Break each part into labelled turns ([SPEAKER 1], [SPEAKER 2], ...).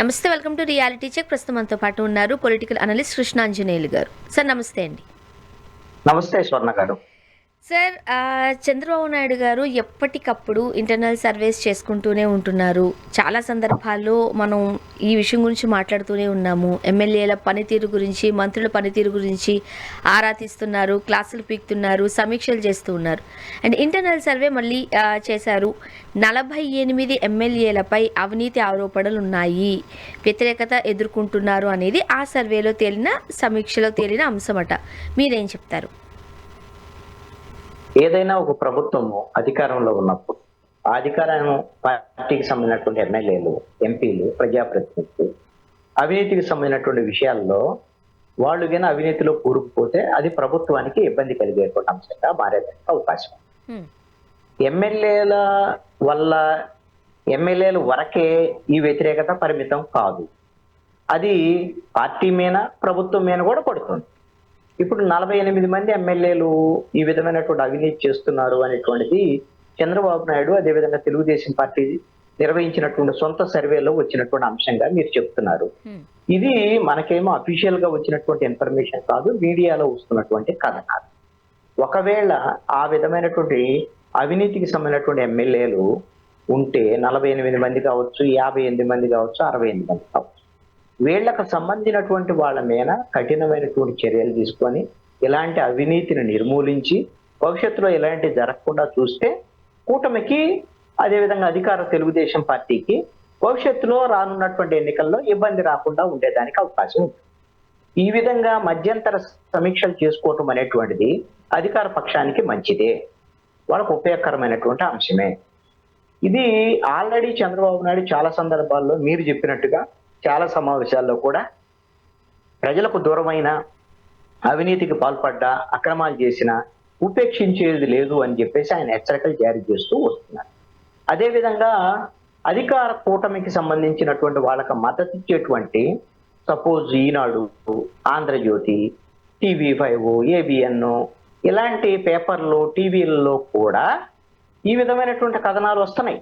[SPEAKER 1] నమస్తే, welcome to reality check. ప్రస్తుతం మనతో పాటు ఉన్నారు పొలిటికల్ అనలిస్ట్ కృష్ణాంజనేయులు గారు. సార్ నమస్తే అండి.
[SPEAKER 2] నమస్తే స్వర్ణ గారు.
[SPEAKER 1] సార్, చంద్రబాబు నాయుడు గారు ఎప్పటికప్పుడు ఇంటర్నల్ సర్వేస్ చేసుకుంటూనే ఉంటున్నారు. చాలా సందర్భాల్లో మనం ఈ విషయం గురించి మాట్లాడుతూనే ఉన్నాము. ఎమ్మెల్యేల పనితీరు గురించి, మంత్రుల పనితీరు గురించి ఆరా తీస్తున్నారు, క్లాసులు పీకుతున్నారు, సమీక్షలు చేస్తూ ఉన్నారు. అండ్ ఇంటర్నల్ సర్వే మళ్ళీ చేశారు. 48 ఎమ్మెల్యేలపై అవినీతి ఆరోపణలు ఉన్నాయి, వ్యతిరేకత ఎదుర్కొంటున్నారు అనేది ఆ సర్వేలో తేలిన, సమీక్షలో తేలిన అంశమట. మీరేం చెప్తారు?
[SPEAKER 2] ఏదైనా ఒక ప్రభుత్వము అధికారంలో ఉన్నప్పుడు ఆ అధికారం పార్టీకి సంబంధించినటువంటి ఎమ్మెల్యేలు, ఎంపీలు, ప్రజాప్రతినిధులు అవినీతికి సంబంధించినటువంటి విషయాల్లో వాళ్ళు గిన అవినీతిలో కూరుకుపోతే అది ప్రభుత్వానికి ఇబ్బంది కలిగేటువంటి అంశంగా మారేదానికి అవకాశం. ఎమ్మెల్యేల వల్ల ఎమ్మెల్యేల వరకే ఈ వ్యతిరేకత పరిమితం కాదు, అది పార్టీ మీద, ప్రభుత్వం మీద కూడా పడుతుంది. ఇప్పుడు 48 మంది ఎమ్మెల్యేలు ఈ విధమైనటువంటి అవినీతి చేస్తున్నారు అనేటువంటిది చంద్రబాబు నాయుడు, అదేవిధంగా తెలుగుదేశం పార్టీ నిర్వహించినటువంటి సొంత సర్వేలో వచ్చినటువంటి అంశంగా మీరు చెప్తున్నారు. ఇది మనకేమో అఫీషియల్ గా వచ్చినటువంటి ఇన్ఫర్మేషన్ కాదు, మీడియాలో వస్తున్నటువంటి కథ కాదు. ఒకవేళ ఆ విధమైనటువంటి అవినీతికి సంబంధించినటువంటి ఎమ్మెల్యేలు ఉంటే 48 మంది కావచ్చు, 58 మంది కావచ్చు, 68 మంది కావచ్చు, వీళ్లకు సంబంధించినటువంటి వాళ్ళ మీద కఠినమైనటువంటి చర్యలు తీసుకొని ఇలాంటి అవినీతిని నిర్మూలించి భవిష్యత్తులో ఇలాంటి జరగకుండా చూస్తే కూటమికి, అదేవిధంగా అధికార తెలుగుదేశం పార్టీకి భవిష్యత్తులో రానున్నటువంటి ఎన్నికల్లో ఇబ్బంది రాకుండా ఉండేదానికి అవకాశం ఉంది. ఈ విధంగా మధ్యంతర సమీక్షలు చేసుకోవటం అనేటువంటిది అధికార పక్షానికి మంచిదే, వాళ్ళకు ఉపయోగకరమైనటువంటి అంశమే. ఇది ఆల్రెడీ చంద్రబాబు నాయుడు చాలా సందర్భాల్లో మీరు చెప్పినట్టుగా చాలా సమావేశాల్లో కూడా ప్రజలకు దూరమైన, అవినీతికి పాల్పడ్డా, అక్రమాలు చేసినా ఉపేక్షించేది లేదు అని చెప్పేసి ఆయన హెచ్చరికలు జారీ చేస్తూ వస్తున్నారు. అదేవిధంగా అధికార కూటమికి సంబంధించినటువంటి వాళ్ళకి మద్దతు ఇచ్చేటువంటి సపోజ్ ఈనాడు, ఆంధ్రజ్యోతి, TV5, ABN ఇలాంటి పేపర్లు, టీవీలలో కూడా ఈ విధమైనటువంటి కథనాలు వస్తున్నాయి.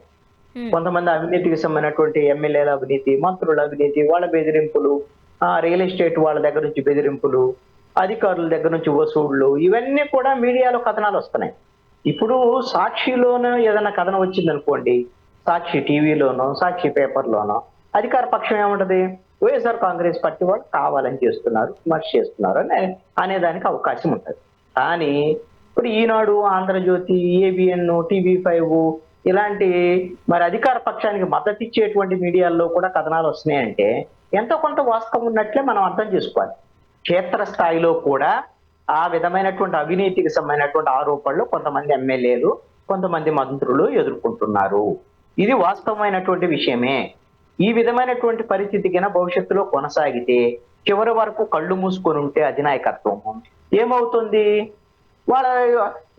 [SPEAKER 2] కొంతమంది అవినీతికి సంబంధించినటువంటి ఎమ్మెల్యేల అవినీతి, మంత్రుల అవినీతి, వాళ్ళ బెదిరింపులు, రియల్ ఎస్టేట్ వాళ్ళ దగ్గర నుంచి బెదిరింపులు, అధికారుల దగ్గర నుంచి వసూళ్లు, ఇవన్నీ కూడా మీడియాలో కథనాలు వస్తున్నాయి. ఇప్పుడు సాక్షిలోనో ఏదైనా కథనం వచ్చింది అనుకోండి, సాక్షి టీవీలోనో, సాక్షి పేపర్లోనో, అధికార పక్షం ఏముంటది, వైఎస్ఆర్ కాంగ్రెస్ పార్టీ వాళ్ళు కావాలని చేస్తున్నారు, విమర్శ చేస్తున్నారు అని అనేదానికి అవకాశం ఉంటుంది. కానీ ఇప్పుడు ఈనాడు, ఆంధ్రజ్యోతి, ABN, TV5 ఇలాంటి మరి అధికార పక్షానికి మద్దతు ఇచ్చేటువంటి మీడియాల్లో కూడా కథనాలు వస్తున్నాయంటే ఎంతో కొంత వాస్తవం ఉన్నట్లే మనం అర్థం చేసుకోవాలి. క్షేత్ర స్థాయిలో కూడా ఆ విధమైనటువంటి అవినీతికి సంబంధించినటువంటి ఆరోపణలు కొంతమంది ఎమ్మెల్యేలు, కొంతమంది మంత్రులు ఎదుర్కొంటున్నారు. ఇది వాస్తవమైనటువంటి విషయమే. ఈ విధమైనటువంటి పరిస్థితి కింద భవిష్యత్తులో కొనసాగితే చివరి వరకు కళ్ళు మూసుకొని ఉంటే అధినాయకత్వం ఏమవుతుంది, వాళ్ళ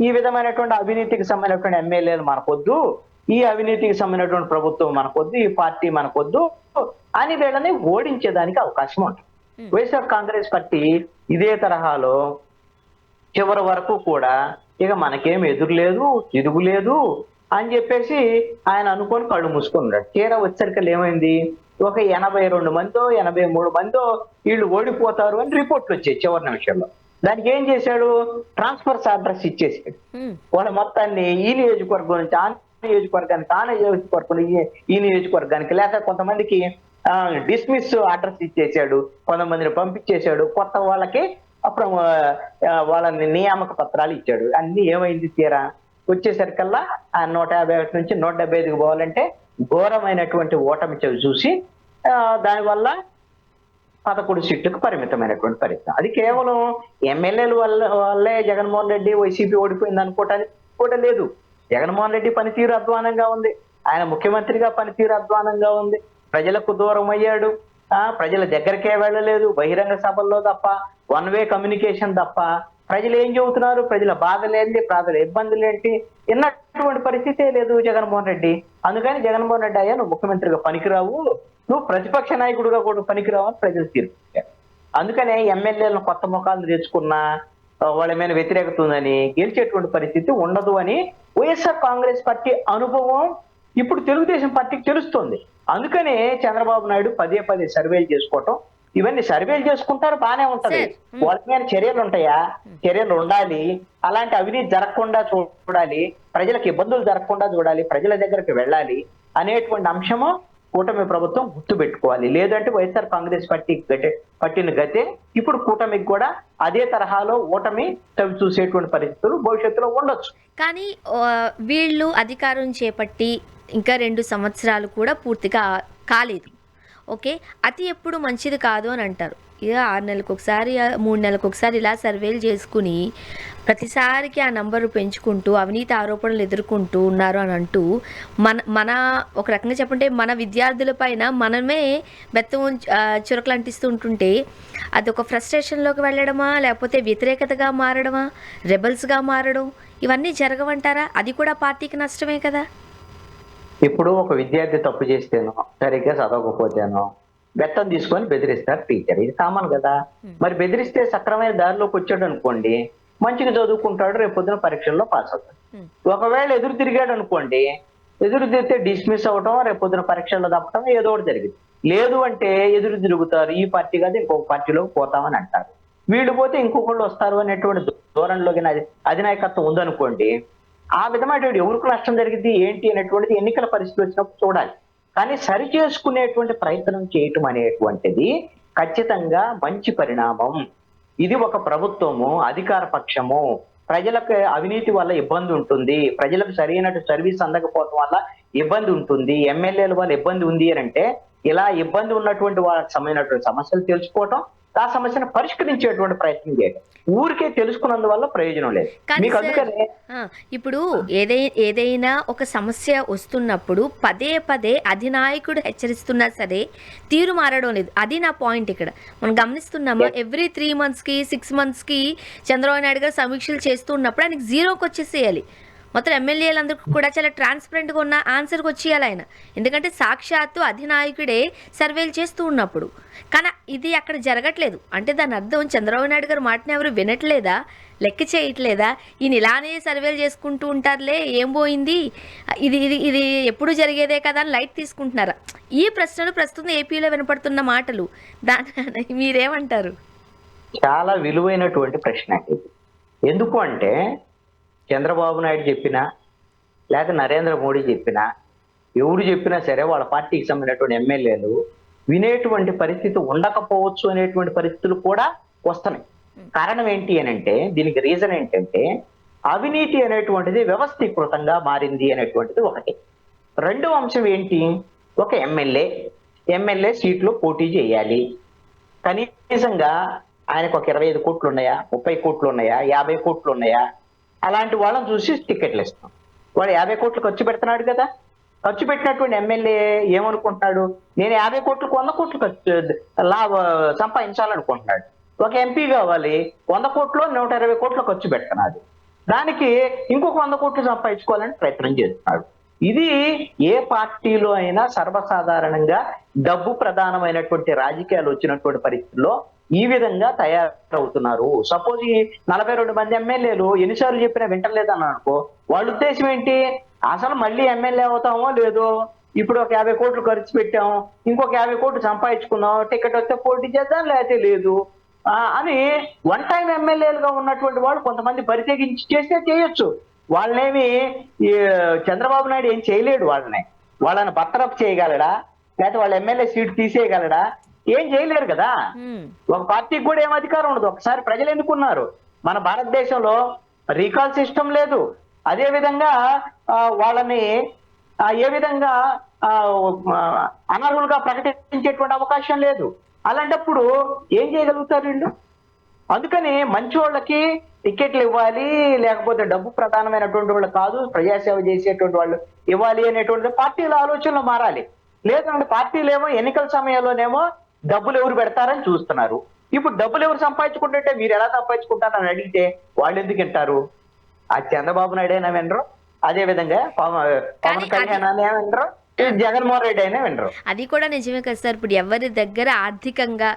[SPEAKER 2] ఈ విధమైనటువంటి అవినీతికి సంబంధించినటువంటి ఎమ్మెల్యేలు మనకొద్దు, ఈ అవినీతికి సంబంధించినటువంటి ప్రభుత్వం మనకొద్దు, ఈ పార్టీ మనకొద్దు అని వీళ్ళని ఓడించేదానికి అవకాశం ఉంటుంది. వైఎస్ఆర్ కాంగ్రెస్ పార్టీ ఇదే తరహాలో చివరి వరకు కూడా ఇక మనకేం ఎదురు లేదు, తిరుగు లేదు అని చెప్పేసి ఆయన అనుకొని కళ్ళు మూసుకున్నాడు. తీరా వచ్చరికలు ఏమైంది, ఒక 82 మందో 83 మందో వీళ్ళు ఓడిపోతారు అని రిపోర్ట్లు వచ్చాయి చివరి నిమిషంలో. దానికి ఏం చేశాడు, ట్రాన్స్ఫర్స్ అడ్రస్ ఇచ్చేసాడు. వాళ్ళ మొత్తాన్ని ఈ నియోజకవర్గం నుంచి ఆ నియోజకవర్గానికి, ఆ నియోజకవర్గం ఈ నియోజకవర్గానికి, లేక కొంతమందికి డిస్మిస్ అడ్రస్ ఇచ్చేసాడు, కొంతమందిని పంపించేశాడు, కొత్త వాళ్ళకి అప్పుడు వాళ్ళని నియామక పత్రాలు ఇచ్చాడు. అన్ని ఏమైంది, తీరా వచ్చేసరికల్లా 151 నుంచి 175కి పోవాలంటే ఘోరమైనటువంటి ఓటమి చూసి దానివల్ల 11 సీట్లకు పరిమితమైనటువంటి పరిస్థితి. అది కేవలం ఎమ్మెల్యేల వల్లే జగన్మోహన్ రెడ్డి, వైసీపీ ఓడిపోయింది అనుకోవటానికి కూడా లేదు. జగన్మోహన్ రెడ్డి పనితీరు అధ్వానంగా ఉంది, ఆయన ముఖ్యమంత్రిగా పనితీరు అధ్వానంగా ఉంది, ప్రజలకు దూరం అయ్యాడు, ప్రజల దగ్గరికే వెళ్ళలేదు, బహిరంగ సభల్లో తప్ప, వన్ వే కమ్యూనికేషన్ తప్ప ప్రజలు ఏం చెబుతున్నారు, ప్రజల బాధలేంటి, ప్రజల ఇబ్బందులేంటి ఎన్నటువంటి పరిస్థితే లేదు జగన్మోహన్ రెడ్డి. అందుకని జగన్మోహన్ రెడ్డి అయ్యా, నువ్వు ముఖ్యమంత్రిగా పనికిరావు, నువ్వు ప్రతిపక్ష నాయకుడిగా కూడా పనికిరావు అని ప్రజలు తీర్పు. అందుకనే ఎమ్మెల్యేలను కొత్త ముఖాలు తెచ్చుకున్నా వాళ్ళ మీద వ్యతిరేకత ఉందని గెలిచేటువంటి పరిస్థితి ఉండదు అని వైఎస్ఆర్ కాంగ్రెస్ పార్టీ అనుభవం ఇప్పుడు తెలుగుదేశం పార్టీకి తెలుస్తుంది. అందుకనే చంద్రబాబు నాయుడు పదే పదే సర్వేలు చేసుకోవటం, ఇవన్నీ సర్వేలు చేసుకుంటారు, బానే ఉంటది.
[SPEAKER 1] సార్
[SPEAKER 2] వాళ్ళ మీద చర్యలు ఉంటాయా? చర్యలు ఉండాలి. అలాంటి అవినీతి జరగకుండా చూడాలి, ప్రజలకు ఇబ్బందులు జరగకుండా చూడాలి, ప్రజల దగ్గరికి వెళ్ళాలి అనేటువంటి అంశము కూటమి ప్రభుత్వం గుర్తు పెట్టుకోవాలి. లేదంటే వైఎస్ఆర్ కాంగ్రెస్ పార్టీ పట్టిన గతే ఇప్పుడు కూటమికి కూడా అదే తరహాలో ఓటమి చవి చూసేటువంటి పరిస్థితులు భవిష్యత్తులో ఉండొచ్చు.
[SPEAKER 1] కానీ వీళ్ళు అధికారం చేపట్టి ఇంకా 2 సంవత్సరాలు కూడా పూర్తిగా కాలేదు. ఓకే. అతి ఎప్పుడు మంచిది కాదు అని అంటారు. ఇక 6 నెలలకు ఒకసారి 3 నెలలకు ఒకసారి ఇలా సర్వేలు చేసుకుని ప్రతిసారికి ఆ నంబరు పెంచుకుంటూ అవినీతి ఆరోపణలు ఎదుర్కొంటూ ఉన్నారు అని అంటూ మన మన ఒక రకంగా చెప్పంటే మన విద్యార్థుల పైన మనమే బెత్తం చురకలు అంటిస్తూ ఉంటుంటే అదొక ఫ్రస్ట్రేషన్లోకి వెళ్ళడమా, లేకపోతే వ్యతిరేకతగా మారడమా, రెబల్స్గా మారడం, ఇవన్నీ జరగవంటారా? అది కూడా పార్టీకి నష్టమే కదా.
[SPEAKER 2] ఇప్పుడు ఒక విద్యార్థి తప్పు చేస్తేనో, సరిగ్గా చదవకపోతేనో బెత్తం తీసుకొని బెదిరిస్తారు టీచర్. ఇది కామన్ కదా. మరి బెదిరిస్తే సక్రమైన దారిలోకి వచ్చాడు అనుకోండి, మంచిగా చదువుకుంటాడు, రేపు పొద్దున పరీక్షల్లో పాస్ అవుతాడు. ఒకవేళ ఎదురు తిరిగాడు అనుకోండి, ఎదురు తిరిగితే డిస్మిస్ అవటం, రేపు పొద్దున పరీక్షల్లో తప్పటం ఏదో ఒకటి జరిగింది. లేదు అంటే ఎదురు తిరుగుతారు, ఈ పార్టీ కాదు ఇంకొక పార్టీలోకి పోతామని అంటారు. వీళ్ళు పోతే ఇంకొకళ్ళు వస్తారు అనేటువంటి ధోరణిలోకి అధినాయకత్వం ఉందనుకోండి, ఆ విధమైనటువంటి ఎవరికి నష్టం జరిగింది ఏంటి అనేటువంటిది ఎన్నికల పరిస్థితి వచ్చినప్పుడు చూడాలి. కానీ సరి చేసుకునేటువంటి ప్రయత్నం చేయటం అనేటువంటిది ఖచ్చితంగా మంచి పరిణామం. ఇది ఒక ప్రభుత్వము, అధికార పక్షము, ప్రజలకు అవినీతి వల్ల ఇబ్బంది ఉంటుంది, ప్రజలకు సరైన సర్వీస్ అందకపోవడం వల్ల ఇబ్బంది ఉంటుంది, ఎమ్మెల్యేల వల్ల ఇబ్బంది ఉంది అని అంటే ఇలా ఇబ్బంది ఉన్నటువంటి వాళ్ళకి సంబంధించినటువంటి సమస్యలు తెలుసుకోవటం, ఆ సమస్యను పరిష్కరించేటువంటి ప్రయత్నం చేయడం. ఊరికే తెలుసుకున్నందువల్ల ప్రయోజనం లేదు. మీకు అందుకనే
[SPEAKER 1] ఇప్పుడు ఏదైనా ఒక సమస్య వస్తున్నప్పుడు పదే పదే అధినాయకుడు హెచ్చరిస్తున్నా సరే తీరు మారడం లేదు. అది నా పాయింట్. ఇక్కడ మనం గమనిస్తున్నామా, ఎవ్రీ 3 monthsకి 6 monthsకి చంద్రబాబు నాయుడు గారు సమీక్షలు చేస్తూ ఉన్నప్పుడు ఆయనకి 0కి వచ్చేసేయాలి. మొత్తం ఎమ్మెల్యేలందరికీ కూడా చాలా ట్రాన్స్పరెంట్గా ఉన్న ఆన్సర్కి వచ్చేయాలి ఆయన. ఎందుకంటే సాక్షాత్తు అధినాయకుడే సర్వేలు చేస్తూ ఉన్నప్పుడు. కానీ ఇది అక్కడ జరగట్లేదు. అంటే దాని అర్థం చంద్రబాబు నాయుడు గారు మాటని ఎవరు వినట్లేదా, లెక్క చేయట్లేదా? ఈయన ఇలానే సర్వేలు చేసుకుంటూ ఉంటారులే, ఏం పోయింది, ఇది ఇది ఇది ఎప్పుడు జరిగేదే కదా అని లైట్ తీసుకుంటున్నారా? ఈ ప్రశ్నలు ప్రస్తుతం ఏపీలో వినపడుతున్న మాటలు, దాని మీరేమంటారు?
[SPEAKER 2] చాలా విలువైనటువంటి ప్రశ్న ఇది. ఎందుకు అంటే చంద్రబాబు నాయుడు చెప్పినా లేక నరేంద్ర మోడీ చెప్పినా ఎవరు చెప్పినా సరే వాళ్ళ పార్టీకి సంబంధించినటువంటి ఎమ్మెల్యేలు వినేటువంటి పరిస్థితి ఉండకపోవచ్చు అనేటువంటి పరిస్థితులు కూడా వస్తున్నాయి. కారణం ఏంటి అని అంటే, దీనికి రీజన్ ఏంటంటే అవినీతి అనేటువంటిది వ్యవస్థీకృతంగా మారింది అనేటువంటిది ఒకటి. రెండో అంశం ఏంటి, ఒక ఎమ్మెల్యే సీట్లో పోటీ చేయాలి. కనీసంగా ఆయనకు ఒక 25 కోట్లు ఉన్నాయా, 30 కోట్లు ఉన్నాయా, 50 కోట్లు ఉన్నాయా, అలాంటి వాళ్ళని చూసి టికెట్లు ఇస్తాం. వాడు 50 కోట్లు ఖర్చు పెడుతున్నాడు కదా. ఖర్చు పెట్టినటువంటి ఎమ్మెల్యే ఏమనుకుంటున్నాడు, నేను 50 కోట్లకు 100 కోట్లు సంపాదించాలనుకుంటున్నాడు. ఒక ఎంపీ కావాలి, 100 కోట్లు 120 కోట్లు ఖర్చు పెడుతున్నాడు. దానికి ఇంకొక 100 కోట్లు సంపాదించుకోవాలని ప్రయత్నం చేస్తున్నాడు. ఇది ఏ పార్టీలో అయినా సర్వసాధారణంగా డబ్బు ప్రధానమైనటువంటి రాజకీయాలు వచ్చినటువంటి పరిస్థితుల్లో ఈ విధంగా తయారవుతున్నారు. సపోజ్ ఈ 42 మంది ఎమ్మెల్యేలు ఎన్నిసార్లు చెప్పినా వింటలేదని అనుకో, వాళ్ళ ఉద్దేశం ఏంటి, అసలు మళ్ళీ ఎమ్మెల్యే అవుతామో లేదో, ఇప్పుడు ఒక 50 కోట్లు ఖర్చు పెట్టాం, ఇంకొక 50 కోట్లు సంపాదించుకున్నాం, టికెట్ వస్తే పోటీ చేద్దాం లేకపోతే లేదు అని వన్ టైం ఎమ్మెల్యేలుగా ఉన్నటువంటి వాళ్ళు కొంతమంది బరితెగించి చేస్తే చేయొచ్చు. వాళ్ళనేమి చంద్రబాబు నాయుడు ఏం చేయలేడు. వాళ్ళని బర్తరఫ్ చేయగలడా, లేకపోతే వాళ్ళ ఎమ్మెల్యే సీట్ తీసేయగలడా? ఏం చేయలేరు కదా. ఒక పార్టీకి కూడా ఏం అధికారం ఉండదు. ఒకసారి ప్రజలు ఎన్నుకున్నారు. మన భారతదేశంలో రీకాల్ సిస్టమ్ లేదు. అదే విధంగా వాళ్ళని ఏ విధంగా అనర్హులుగా ప్రకటించేటువంటి అవకాశం లేదు. అలాంటప్పుడు ఏం చేయగలుగుతారు వీళ్ళు? అందుకని మంచి వాళ్ళకి టికెట్లు ఇవ్వాలి, లేకపోతే డబ్బు ప్రధానమైనటువంటి వాళ్ళు కాదు, ప్రజాసేవ చేసేటువంటి వాళ్ళు ఇవ్వాలి అనేటువంటి పార్టీల ఆలోచనలు మారాలి. లేదంటే పార్టీలేమో ఎన్నికల సమయంలోనేమో డబ్బులు ఎవరు పెడతారని చూస్తున్నారు. ఇప్పుడు డబ్బులు ఎవరు సంపాదించుకుంటుంటే మీరు ఎలా సంపాదించుకుంటారని అడిగితే వాళ్ళు ఎందుకు వింటారు? ఆ చంద్రబాబు నాయుడు అయినా వినరు, అదే విధంగా పవన్ కళ్యాణ్ అయినా వినరు, జగన్మోహన్ రెడ్డి అయినా వినరు.
[SPEAKER 1] అది కూడా నిజమే కదా సార్. ఇప్పుడు ఎవరి దగ్గర ఆర్థికంగా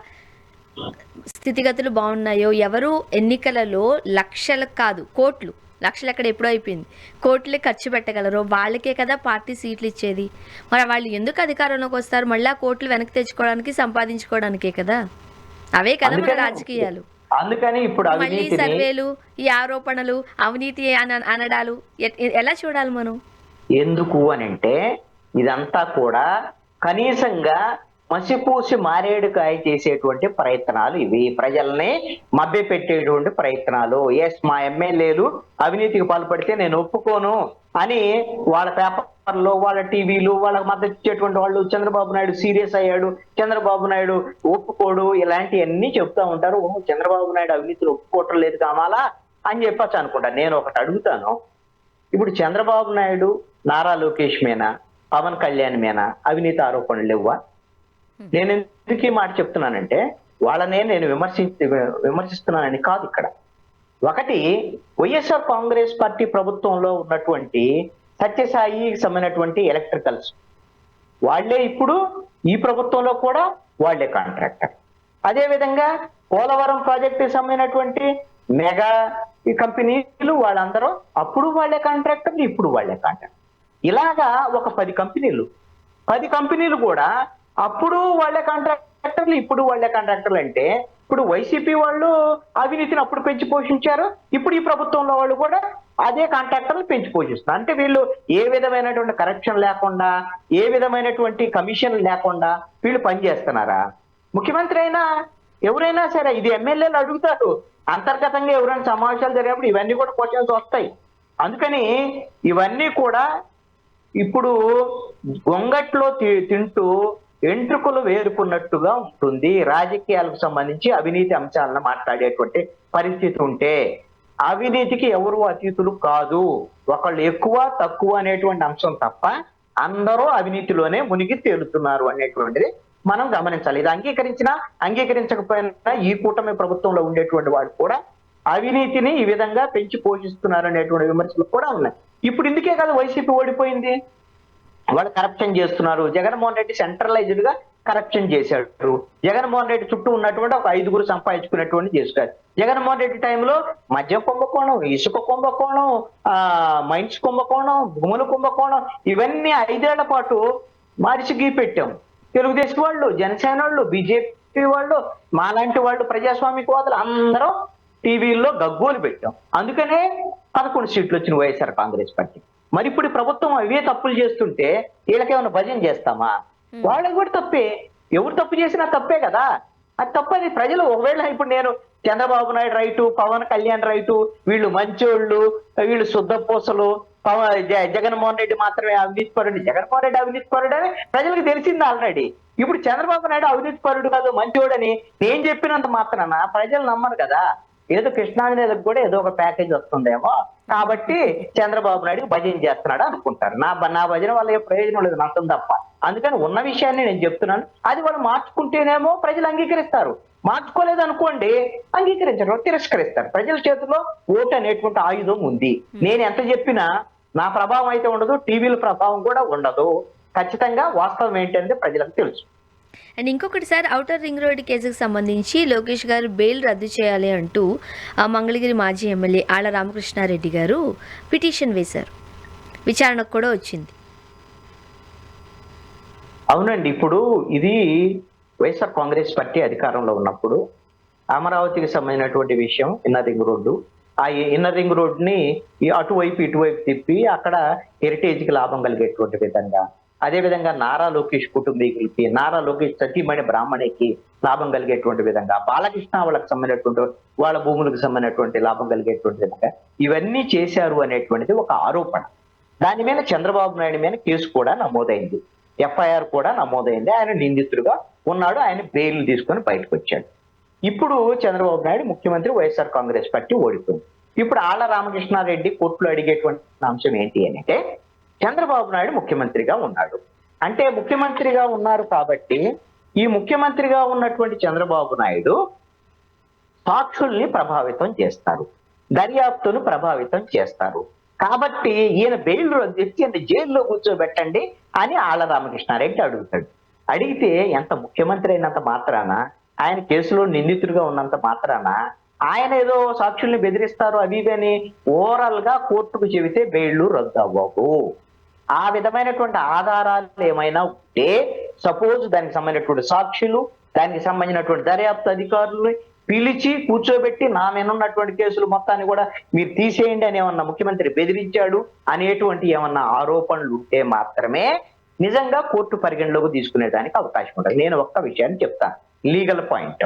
[SPEAKER 1] స్థితిగతులు బాగున్నాయో, ఎవరు ఎన్నికలలో లక్షలకు కాదు కోట్లు లక్షలు ఎక్కడ ఎప్పుడో అయిపోయింది. కోట్లే ఖర్చు పెట్టగలరు. వాళ్ళకే కదా పార్టీ సీట్లు ఇచ్చేది. మరి వాళ్ళు ఎందుకు అధికారంలోకి వస్తారు? మళ్ళీ ఆ కోట్లు వెనక్కి తెచ్చుకోవడానికి, సంపాదించుకోవడానికే కదా. అవే కదా మన
[SPEAKER 2] అందుకని
[SPEAKER 1] రాజకీయాలు.
[SPEAKER 2] అందుకని ఇప్పుడు
[SPEAKER 1] మళ్ళీ
[SPEAKER 2] అవినీతిని
[SPEAKER 1] సర్వేలు, ఈ ఆరోపణలు, అవినీతి అనడాలు ఎలా చూడాలి మనం?
[SPEAKER 2] ఎందుకు అని అంటే ఇదంతా కూడా కనీసంగా మసిపూసి మారేడుకాయ చేసేటువంటి ప్రయత్నాలు ఇవి. ప్రజల్ని మభ్యపెట్టేటువంటి ప్రయత్నాలు. ఎస్, మా ఎమ్మెల్యేలు అవినీతికి పాల్పడితే నేను ఒప్పుకోను అని వాళ్ళ పేపర్లో, వాళ్ళ టీవీలు, వాళ్ళకి మద్దతు ఇచ్చేటువంటి వాళ్ళు చంద్రబాబు నాయుడు సీరియస్ అయ్యాడు, చంద్రబాబు నాయుడు ఒప్పుకోడు, ఇలాంటివన్నీ చెప్తా ఉంటారు. ఓ, చంద్రబాబు నాయుడు అవినీతిని ఒప్పుకోవటం లేదు కామాలా అని చెప్పచ్చు అనుకుంటా. నేను ఒకటి అడుగుతాను. ఇప్పుడు చంద్రబాబు నాయుడు, నారా లోకేష్ మీనా, పవన్ కళ్యాణ్ మీనా అవినీతి ఆరోపణలు లేవా? నేను ఎందుకు ఈ మాట చెప్తున్నానంటే వాళ్ళనే నేను విమర్శిస్తున్నానని కాదు. ఇక్కడ ఒకటి, వైఎస్ఆర్ కాంగ్రెస్ పార్టీ ప్రభుత్వంలో ఉన్నటువంటి సత్యసాయికి సంబంధించినటువంటి ఎలక్ట్రికల్స్ వాళ్లే ఇప్పుడు ఈ ప్రభుత్వంలో కూడా వాళ్లే కాంట్రాక్టర్. అదే విధంగా పోలవరం ప్రాజెక్టుకి సంబంధించినటువంటి మెగా ఈ కంపెనీలు వాళ్ళందరూ అప్పుడు వాళ్లే కాంట్రాక్టర్లు, ఇప్పుడు వాళ్లే కాంట్రాక్టర్. ఇలాగా ఒక 10 కంపెనీలు కూడా అప్పుడు వాళ్లే కాంట్రాక్టర్లు, ఇప్పుడు వాళ్లే కాంట్రాక్టర్లు. అంటే ఇప్పుడు వైసీపీ వాళ్ళు అవినీతిని అప్పుడు పెంచి పోషించారు, ఇప్పుడు ఈ ప్రభుత్వంలో వాళ్ళు కూడా అదే కాంట్రాక్టర్లు పెంచి పోషిస్తున్నారు. అంటే వీళ్ళు ఏ విధమైనటువంటి కరప్షన్ లేకుండా, ఏ విధమైనటువంటి కమిషన్ లేకుండా వీళ్ళు పనిచేస్తున్నారా? ముఖ్యమంత్రి అయినా ఎవరైనా సరే ఇది ఎమ్మెల్యేలు అడుగుతారు. అంతర్గతంగా ఎవరైనా సమావేశాలు జరిగినప్పుడు ఇవన్నీ కూడా క్వశ్చన్స్ వస్తాయి. అందుకని ఇవన్నీ కూడా ఇప్పుడు గొంగట్లో తింటూ ఎంట్రుకలు వేరుకున్నట్టుగా ఉంటుంది. రాజకీయాలకు సంబంధించి అవినీతి అంశాలను మాట్లాడేటువంటి పరిస్థితి ఉంటే అవినీతికి ఎవరు అతీతులు కాదు. ఒకళ్ళు ఎక్కువ తక్కువ అనేటువంటి అంశం తప్ప అందరూ అవినీతిలోనే మునిగి తేలుతున్నారు అనేటువంటిది మనం గమనించాలి. ఇది అంగీకరించకపోయినా ఈ కూటమి ప్రభుత్వంలో ఉండేటువంటి వాళ్ళు కూడా అవినీతిని ఈ విధంగా పెంచి పోషిస్తున్నారు అనేటువంటి విమర్శలు కూడా ఉన్నాయి. ఇప్పుడు ఇందుకే కదా వైసీపీ ఓడిపోయింది. వాళ్ళు కరప్షన్ చేస్తున్నారు. జగన్మోహన్ రెడ్డి సెంట్రలైజ్డ్ గా కరప్షన్ చేశాడు. జగన్మోహన్ రెడ్డి చుట్టూ ఉన్నటువంటి ఒక 5గురు సంపాదించుకున్నటువంటి చేశారు. జగన్మోహన్ రెడ్డి టైంలో మద్యం కుంభకోణం, ఇసుక కుంభకోణం, మైన్స్ కుంభకోణం, భూముల కుంభకోణం, ఇవన్నీ 5 ఏళ్ల పాటు మార్చి పెట్టాం. తెలుగుదేశం వాళ్ళు, జనసేన వాళ్ళు, బీజేపీ వాళ్ళు, మాలాంటి వాళ్ళు, ప్రజాస్వామికవాదులు అందరూ టీవీల్లో గగ్గోలు పెట్టాం. అందుకనే 11 సీట్లు వచ్చిన వైఎస్ఆర్ కాంగ్రెస్ పార్టీ. మరి ఇప్పుడు ప్రభుత్వం అవే తప్పులు చేస్తుంటే వీళ్ళకేమైనా భజన చేస్తామా? వాళ్ళకి కూడా తప్పే. ఎవరు తప్పు చేసినా తప్పే కదా. అది తప్పని ప్రజలు ఒకవేళ ఇప్పుడు నేను చంద్రబాబు నాయుడు రైటు, పవన్ కళ్యాణ్ రైటు, వీళ్ళు మంచోళ్ళు, వీళ్ళు శుద్ధపూసలు, జగన్మోహన్ రెడ్డి మాత్రమే అవినీతి పరుడు, జగన్మోహన్ రెడ్డి అవినీతి పరుడు అని ప్రజలకు తెలిసింది ఆల్రెడీ. ఇప్పుడు చంద్రబాబు నాయుడు అవినీతి పరుడు కాదు, మంచోడని నేను చెప్పినంత మాత్రాన ప్రజలు నమ్మరు కదా. ఏదో కృష్ణాంజనేయులకు కూడా ఏదో ఒక ప్యాకేజ్ వస్తుందేమో కాబట్టి చంద్రబాబు నాయుడు భజన చేస్తున్నాడు అనుకుంటారు. నా భజన వల్ల ఏ ప్రయోజనం లేదు, నష్టం తప్ప. అందుకని ఉన్న విషయాన్ని నేను చెప్తున్నాను. అది వాళ్ళు మార్చుకుంటేనేమో ప్రజలు అంగీకరిస్తారు, మార్చుకోలేదు అనుకోండి అంగీకరించరు, తిరస్కరిస్తారు. ప్రజల చేతిలో ఓటు అనేటువంటి ఆయుధం ఉంది. నేను ఎంత చెప్పినా నా ప్రభావం అయితే ఉండదు, టీవీల ప్రభావం కూడా ఉండదు. ఖచ్చితంగా వాస్తవం ఏంటంటే ప్రజలకు తెలుసు.
[SPEAKER 1] అండ్ ఇంకొకటి సార్, ఔటర్ రింగ్ రోడ్ కేసుకు సంబంధించి లోకేష్ గారు బెయిల్ రద్దు చేయాలి అంటూ మంగళగిరి మాజీ ఎమ్మెల్యే ఆళ్ల రామకృష్ణారెడ్డి గారు పిటిషన్ వేశారు. విచారణకు కూడా వచ్చింది.
[SPEAKER 2] అవునండి. ఇప్పుడు ఇది వైఎస్ఆర్ కాంగ్రెస్ పార్టీ అధికారంలో ఉన్నప్పుడు అమరావతికి సంబంధించినటువంటి విషయం ఇన్నర్ రింగ్ రోడ్డు. ఆ ఇన్నర్ రింగ్ రోడ్ ని అటువైపు ఇటువైపు తిప్పి అక్కడ హెరిటేజ్ కి లాభం కలిగేటువంటి విధంగా, అదే విధంగా నారా లోకేష్ కుటుంబీకులకి, నారా లోకేష్ సతీమణి బ్రాహ్మణికి లాభం కలిగేటువంటి విధంగా, బాలకృష్ణ వాళ్ళకి సంబంధించినటువంటి వాళ్ళ భూములకు సంబంధించినటువంటి లాభం కలిగేటువంటి విధంగా ఇవన్నీ చేశారు అనేటువంటిది ఒక ఆరోపణ. దాని మీద చంద్రబాబు నాయుడు మీద కేసు కూడా నమోదైంది, ఎఫ్ఐఆర్ కూడా నమోదైంది. ఆయన నిందితుడుగా ఉన్నాడు. ఆయన బెయిల్ తీసుకొని బయటకు వచ్చాడు. ఇప్పుడు చంద్రబాబు నాయుడు ముఖ్యమంత్రి, వైఎస్ఆర్ కాంగ్రెస్ పార్టీ ఓడిపోయింది. ఇప్పుడు ఆళ్ల రామకృష్ణారెడ్డి కోర్టులో అడిగేటువంటి అంశం ఏంటి అంటే, చంద్రబాబు నాయుడు ముఖ్యమంత్రిగా ఉన్నాడు. అంటే ముఖ్యమంత్రిగా ఉన్నారు కాబట్టి ఈ ముఖ్యమంత్రిగా ఉన్నటువంటి చంద్రబాబు నాయుడు సాక్షుల్ని ప్రభావితం చేస్తారు, దర్యాప్తును ప్రభావితం చేస్తారు. కాబట్టి ఈయన బెయిల్ తెచ్చి జైల్లో కూర్చోబెట్టండి అని ఆళ్ల రామకృష్ణారెడ్డి అడుగుతాడు. అడిగితే ఎంత ముఖ్యమంత్రి అయినంత మాత్రాన, ఆయన కేసులో నిందితుడిగా ఉన్నంత మాత్రాన ఆయన ఏదో సాక్షుల్ని బెదిరిస్తారు అవి ఇవి అని ఓవరాల్ గా కోర్టుకు చెబితే బెయిళ్లు రద్దు అవ్వవు. ఆ విధమైనటువంటి ఆధారాలు ఏమైనా ఉంటే సపోజ్ దానికి సంబంధించినటువంటి సాక్షులు, దానికి సంబంధించినటువంటి దర్యాప్తు అధికారులు పిలిచి కూర్చోబెట్టి నా మీద ఉన్నటువంటి కేసులు మొత్తాన్ని కూడా మీరు తీసేయండి అని ఏమన్నా ముఖ్యమంత్రి బెదిరించాడు అనేటువంటి ఏమన్నా ఆరోపణలు ఉంటే మాత్రమే నిజంగా కోర్టు పరిగణలోకి తీసుకునేదానికి అవకాశం ఉంటుంది. నేను ఒక్క విషయాన్ని చెప్తాను, లీగల్ పాయింట్.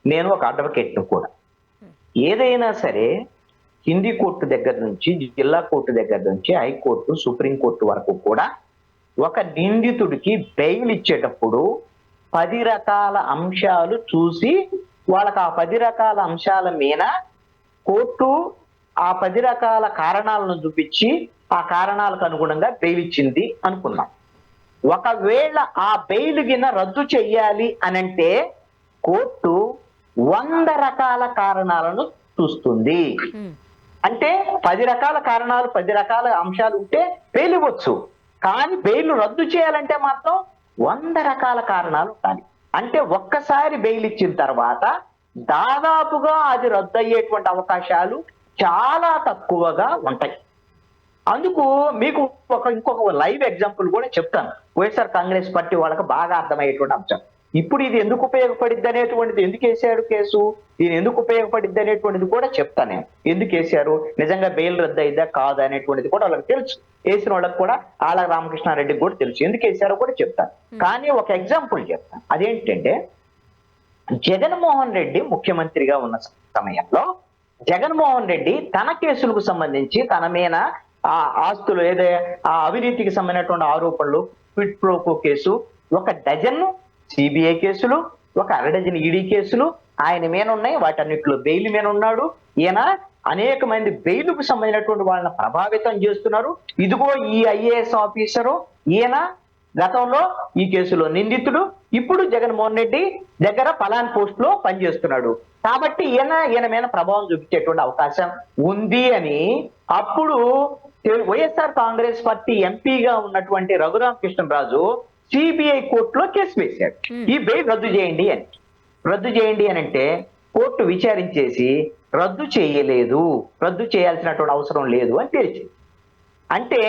[SPEAKER 2] నేను ఒక అడ్వకేట్ను కూడా. ఏదైనా సరే హిందీ కోర్టు దగ్గర నుంచి జిల్లా కోర్టు దగ్గర నుంచి హైకోర్టు, సుప్రీంకోర్టు వరకు కూడా ఒక నిందితుడికి బెయిల్ ఇచ్చేటప్పుడు 10 రకాల అంశాలు చూసి వాళ్ళకి ఆ 10 రకాల అంశాల మీద కోర్టు ఆ 10 రకాల కారణాలను చూపించి ఆ కారణాలకు అనుగుణంగా బెయిల్ ఇచ్చింది అనుకున్నాం. ఒకవేళ ఆ బెయిల్ గిన రద్దు చెయ్యాలి అనంటే కోర్టు 100 రకాల కారణాలను చూస్తుంది. అంటే 10 రకాల కారణాలు, 10 రకాల అంశాలు ఉంటే బెయిల్ ఇవ్వచ్చు. కానీ బెయిల్ రద్దు చేయాలంటే మాత్రం 100 రకాల కారణాలు ఉండాలి. అంటే ఒక్కసారి బెయిల్ ఇచ్చిన తర్వాత దాదాపుగా అది రద్దు అయ్యేటువంటి అవకాశాలు చాలా తక్కువగా ఉంటాయి. అందుకు మీకు ఇంకొక లైవ్ ఎగ్జాంపుల్ కూడా చెప్తాను. వైఎస్ఆర్ కాంగ్రెస్ పార్టీ వాళ్ళకి బాగా అర్థమయ్యేటువంటి అంశం. ఇప్పుడు ఇది ఎందుకు ఉపయోగపడిద్ది అనేటువంటిది, ఎందుకు వేసాడు కేసు, దీని ఎందుకు ఉపయోగపడిద్ది అనేటువంటిది కూడా చెప్తాను నేను. ఎందుకు వేసారు, నిజంగా బెయిల్ రద్దు అయిద్దా కాదు అనేటువంటిది కూడా వాళ్ళకి తెలుసు. వేసిన వాళ్ళకి కూడా ఆళ్ళ రామకృష్ణారెడ్డికి కూడా తెలుసు. ఎందుకు వేసారో కూడా చెప్తాను. కానీ ఒక ఎగ్జాంపుల్ చెప్తాను. అదేంటంటే జగన్మోహన్ రెడ్డి ముఖ్యమంత్రిగా ఉన్న సమయంలో జగన్మోహన్ రెడ్డి తన కేసులకు సంబంధించి తన మీద ఆ ఆస్తులు ఆ అవినీతికి సంబంధించినటువంటి ఆరోపణలు, quid pro quo case, 1 dozen CBI కేసులు, 1 అరడజన్ ఈడీ కేసులు ఆయన మీద ఉన్నాయి. వాటన్నిటిలో బెయిల్ మీద ఉన్నాడు. ఈయన అనేక మంది బెయిల్కు సంబంధించినటువంటి వాళ్ళని ప్రభావితం చేస్తున్నారు. ఇదిగో ఈ ఐఏఎస్ ఆఫీసరు ఈయన గతంలో ఈ కేసులో నిందితుడు, ఇప్పుడు జగన్మోహన్ రెడ్డి దగ్గర పలాన్ పోస్ట్ లో పనిచేస్తున్నాడు కాబట్టి ఈయన మీద ప్రభావం చూపించేటువంటి అవకాశం ఉంది అని అప్పుడు వైఎస్ఆర్ కాంగ్రెస్ పార్టీ ఎంపీగా ఉన్నటువంటి రఘురామకృష్ణరాజు సిబిఐ కోర్టులో కేసు వేశాడు. ఈ బెయిల్ రద్దు చేయండి అని. రద్దు చేయండి అని అంటే కోర్టు విచారించేసి రద్దు చేయలేదు, రద్దు చేయాల్సినటువంటి అవసరం లేదు అని తేల్చింది. అంటే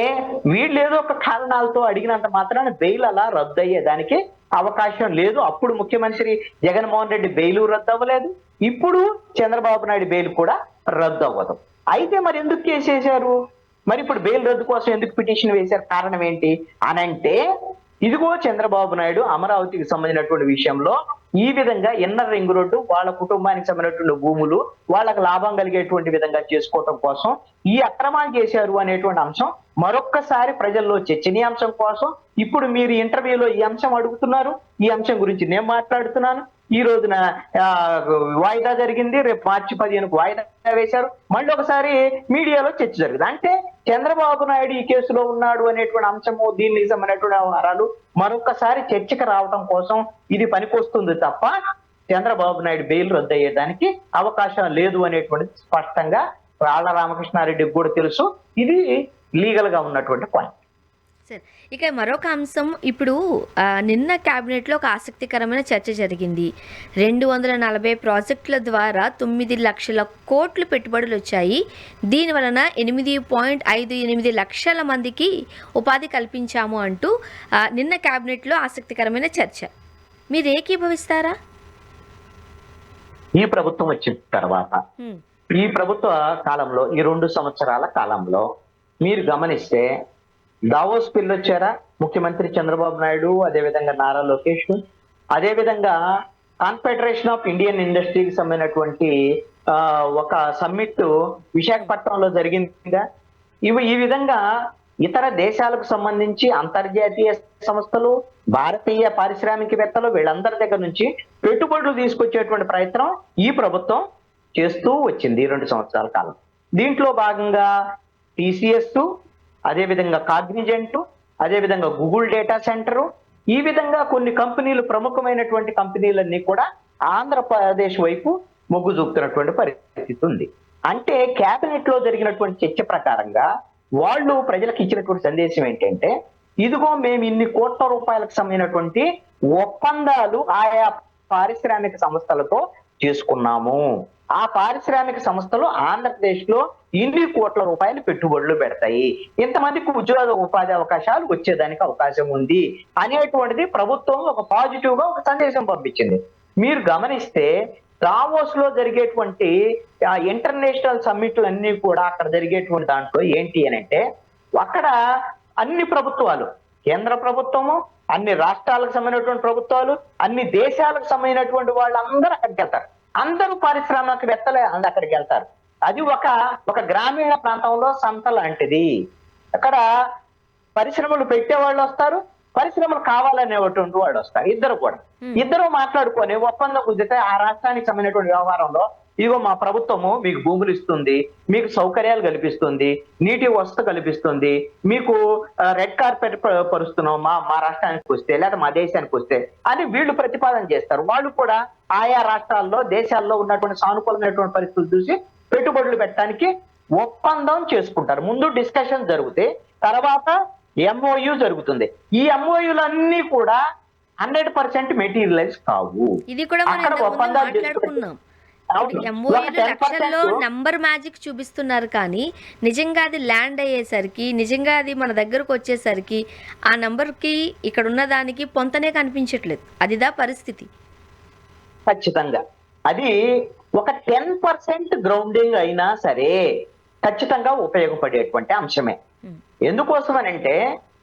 [SPEAKER 2] వీళ్ళు ఏదో ఒక కారణాలతో అడిగినంత మాత్రాన బెయిల్ అలా రద్దు అయ్యేదానికి అవకాశం లేదు. అప్పుడు ముఖ్యమంత్రి జగన్మోహన్ రెడ్డి బెయిల్ రద్దు అవ్వలేదు, ఇప్పుడు చంద్రబాబు నాయుడు బెయిల్ కూడా రద్దు అవ్వదు. అయితే మరి ఎందుకు కేసు వేశారు, మరి ఇప్పుడు బెయిల్ రద్దు కోసం ఎందుకు పిటిషన్ వేశారు, కారణం ఏంటి అనంటే ఇదిగో చంద్రబాబు నాయుడు అమరావతికి సంబంధించినటువంటి విషయంలో ఈ విధంగా ఇన్నర్ రింగ్ రోడ్డు వాళ్ళ కుటుంబానికి సంబంధించినటువంటి భూములు వాళ్ళకి లాభం కలిగేటువంటి విధంగా చేసుకోవటం కోసం ఈ అక్రమాలు చేశారు అనేటువంటి అంశం మరొక్కసారి ప్రజల్లో చర్చనీయాంశం కోసం ఇప్పుడు మీరు ఇంటర్వ్యూలో ఈ అంశం అడుగుతున్నారు. ఈ అంశం గురించి నేను మాట్లాడుతున్నాను. ఈ రోజున వాయిదా జరిగింది, రేపు మార్చి 15కు వాయిదా వేశారు. మళ్ళీ ఒకసారి మీడియాలో చర్చ జరిగింది. అంటే చంద్రబాబు నాయుడు ఈ కేసులో ఉన్నాడు అనేటువంటి అంశము, దీనికి సంబంధించినటువంటి వ్యవహారాలు మరొకసారి చర్చకు రావడం కోసం ఇది పనికొస్తుంది తప్ప చంద్రబాబు నాయుడు బెయిల్ రద్దు అయ్యేదానికి అవకాశం లేదు అనేటువంటిది స్పష్టంగా ఆళ్ళ రామకృష్ణారెడ్డికి కూడా తెలుసు. ఇది లీగల్ గా ఉన్నటువంటి పాయింట్.
[SPEAKER 1] సరే, ఇక మరొక అంశం ఇప్పుడు నిన్న క్యాబినెట్లో ఒక ఆసక్తికరమైన చర్చ జరిగింది. 240 ప్రాజెక్టుల ద్వారా 9 లక్షల కోట్లు పెట్టుబడులు వచ్చాయి. దీని వలన 8.58 లక్షల మందికి ఉపాధి కల్పించాము అంటూ నిన్న క్యాబినెట్లో ఆసక్తికరమైన చర్చ. మీరు ఏకీభవిస్తారా?
[SPEAKER 2] ఈ ప్రభుత్వం వచ్చిన తర్వాత ఈ ప్రభుత్వ కాలంలో ఈ 2 సంవత్సరాల కాలంలో మీరు గమనిస్తే దావోస్ పిల్లొచ్చారా ముఖ్యమంత్రి చంద్రబాబు నాయుడు, అదేవిధంగా నారా లోకేష్, అదేవిధంగా కాన్ఫెడరేషన్ ఆఫ్ ఇండియన్ ఇండస్ట్రీకి సంబంధించినటువంటి ఒక సమ్మిట్ విశాఖపట్నంలో జరిగిందిగా. ఈ విధంగా ఇతర దేశాలకు సంబంధించి అంతర్జాతీయ సంస్థలు, భారతీయ పారిశ్రామికవేత్తలు వీళ్ళందరి దగ్గర నుంచి పెట్టుబడులు తీసుకొచ్చేటువంటి ప్రయత్నం ఈ ప్రభుత్వం చేస్తూ వచ్చింది 2 సంవత్సరాల కాలం. దీంట్లో భాగంగా టీసీఎస్, అదేవిధంగా కాగ్నిజెంట్, అదేవిధంగా గూగుల్ డేటా సెంటర్, ఈ విధంగా కొన్ని కంపెనీలు, ప్రముఖమైనటువంటి కంపెనీలన్నీ కూడా ఆంధ్రప్రదేశ్ వైపు మొగ్గు చూపుతున్నటువంటి పరిస్థితి ఉంది. అంటే కేబినెట్ లో జరిగినటువంటి చర్చ ప్రకారంగా వాళ్ళు ప్రజలకు ఇచ్చినటువంటి సందేశం ఏంటంటే ఇదిగో మేము ఇన్ని కోట్ల రూపాయలకు సంబంధించినటువంటి ఒప్పందాలు ఆయా పారిశ్రామిక సంస్థలతో చేసుకున్నాము. ఆ పారిశ్రామిక సంస్థలు ఆంధ్రప్రదేశ్ లో ఇన్ని కోట్ల రూపాయలు పెట్టుబడులు పెడతాయి, ఇంతమందికి ఉద్యోగ ఉపాధి అవకాశాలు వచ్చేదానికి అవకాశం ఉంది అనేటువంటిది ప్రభుత్వం ఒక పాజిటివ్ గా ఒక సందేశం పంపించింది. మీరు గమనిస్తే దావోస్ లో జరిగేటువంటి ఇంటర్నేషనల్ సమ్మిట్లు అన్ని కూడా అక్కడ జరిగేటువంటి దాంట్లో ఏంటి అని అంటే, అక్కడ అన్ని ప్రభుత్వాలు, కేంద్ర ప్రభుత్వము, అన్ని రాష్ట్రాలకు సంబంధించినటువంటి ప్రభుత్వాలు, అన్ని దేశాలకు సంబంధించినటువంటి వాళ్ళందరూ అక్కడికి వెళ్తారు. అందరూ పారిశ్రామికవేత్తలే అక్కడికి వెళ్తారు. అది ఒక గ్రామీణ ప్రాంతంలో సంత లాంటిది. అక్కడ పరిశ్రమలు పెట్టే వాళ్ళు వస్తారు, పరిశ్రమలు కావాలనేటువంటి వాళ్ళు వస్తారు. ఇద్దరు మాట్లాడుకొని ఒప్పందం కుదిరితే ఆ రాష్ట్రానికి సంబంధించినటువంటి వ్యవహారంలో, ఇదిగో మా ప్రభుత్వము మీకు భూములు ఇస్తుంది, మీకు సౌకర్యాలు కల్పిస్తుంది, నీటి వసతి కల్పిస్తుంది, మీకు రెడ్ కార్పెట్ పరుస్తున్నాం మా రాష్ట్రానికి వస్తే లేదా మా దేశానికి వస్తే అని వీళ్ళు ప్రతిపాదన చేస్తారు. వాళ్ళు కూడా ఆయా రాష్ట్రాల్లో దేశాల్లో ఉన్నటువంటి సానుకూలమైనటువంటి పరిస్థితులు చూసి పెట్టుబడులు పెట్టడానికి ఒప్పందం చేసుకుంటారు. ముందు డిస్కషన్ జరిగితే తర్వాత ఎంఓయు జరుగుతుంది. ఈ ఎంఓయులన్నీ కూడా 100% మెటీరియలైజ్ కావు.
[SPEAKER 1] ఇది కూడా మనం
[SPEAKER 2] అక్కడ
[SPEAKER 1] ఇంతకు ముందు
[SPEAKER 2] ఒప్పందాలు
[SPEAKER 1] మాట్లాడుకున్నాం.
[SPEAKER 2] అవును.
[SPEAKER 1] ఎంఓయూలు
[SPEAKER 2] ఒక 10%
[SPEAKER 1] లక్షల్లో నంబర్ మ్యాజిక్ చూపిస్తున్నారు, కానీ నిజంగా అది ల్యాండ్ అయ్యేసరికి, నిజంగా అది మన దగ్గరకు వచ్చేసరికి ఆ నంబర్కి ఇక్కడ ఉన్న దానికి పొంతనే కనిపించట్లేదు. అదిదా పరిస్థితి.
[SPEAKER 2] ఖచ్చితంగా అది ఒక 10% గ్రౌండింగ్ అయినా సరే ఖచ్చితంగా ఉపయోగపడేటువంటి అంశమే. ఎందుకోసమనంటే,